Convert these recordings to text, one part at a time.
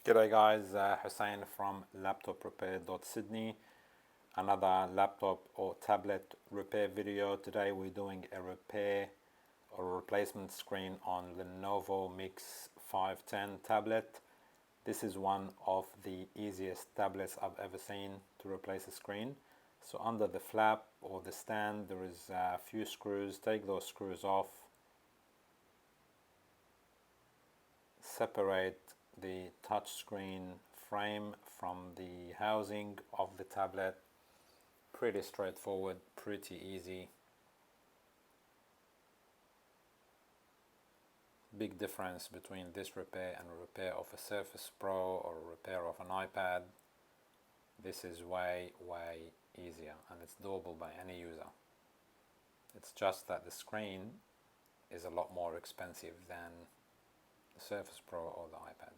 G'day guys, Hussein from laptoprepair.sydney. Another laptop or tablet repair video. Today we're doing a repair or replacement screen on Lenovo Mixx 510 tablet. This is one of the easiest tablets I've ever seen to replace a screen. So under the flap or the stand there is a few screws. Take those screws off. Separate the touchscreen frame from the housing of the tablet. Pretty straightforward, pretty easy. Big difference between this repair and a repair of a Surface Pro or a repair of an iPad. This is way easier and it's doable by any user. It's just that the screen is a lot more expensive than the Surface Pro or the iPad.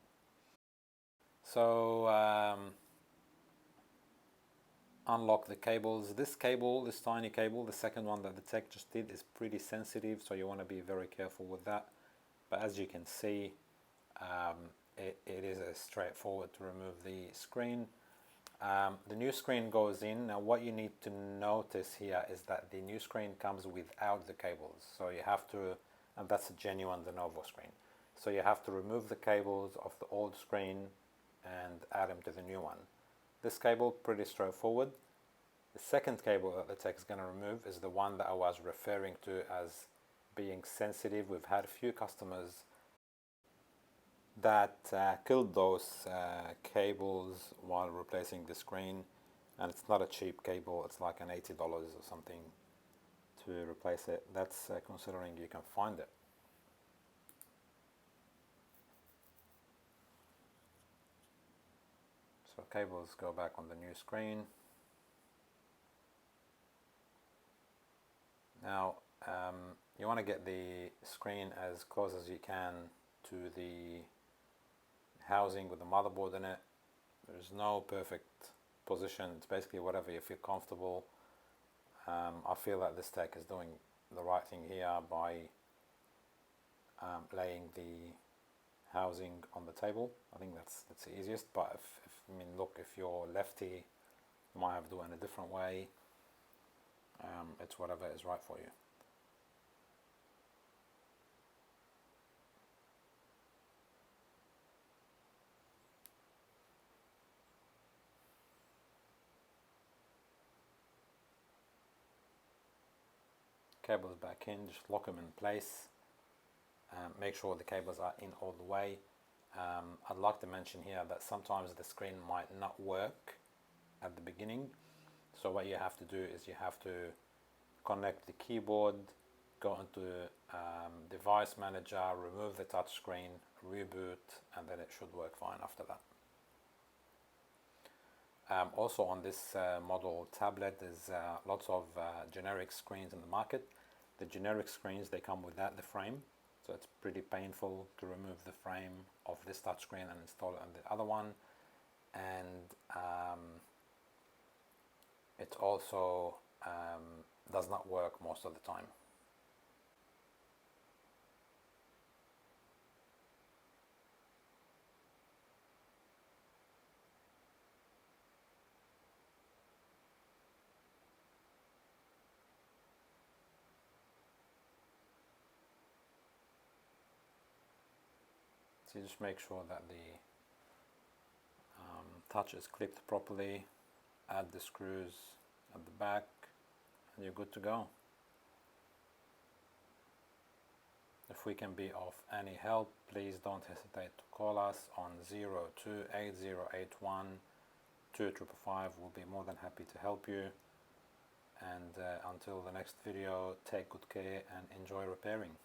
So unlock the cables. This tiny cable, the second one that the tech just did, is pretty sensitive, so you want to be very careful with that. But as you can see, it is straightforward to remove the screen. The new screen goes in. Now what you need to notice here is that the new screen comes without the cables, so you have to, and that's a genuine Lenovo screen. So you have to remove the cables of the old screen and add them to the new one. This cable, pretty straightforward. The second cable that the tech is going to remove is the one that I was referring to as being sensitive. We've had a few customers that killed those cables while replacing the screen, and it's not a cheap cable. It's like an $80 or something to replace it. That's considering you can find it. So cables go back on the new screen. Now you want to get the screen as close as you can to the housing with the motherboard in it. There's no perfect position. It's basically whatever you feel comfortable. I feel that this tech is doing the right thing here by laying the housing on the table. I think that's the easiest, but look, if you're lefty, you might have to do it in a different way. It's whatever is right for you. Cables back in, just lock them in place. Make sure the cables are in all the way. I'd like to mention here that sometimes the screen might not work at the beginning. So what you have to do is you have to connect the keyboard, go into device manager, remove the touchscreen, reboot, and then it should work fine after that. Also on this model tablet, there's lots of generic screens in the market. The generic screens, they come without the frame, so it's pretty painful to remove the frame of this touchscreen and install it on the other one. And it also does not work most of the time. So you just make sure that the touch is clipped properly, add the screws at the back, and you're good to go. If we can be of any help, please don't hesitate to call us on 028081 2555. We'll be more than happy to help you. And until the next video, take good care and enjoy repairing.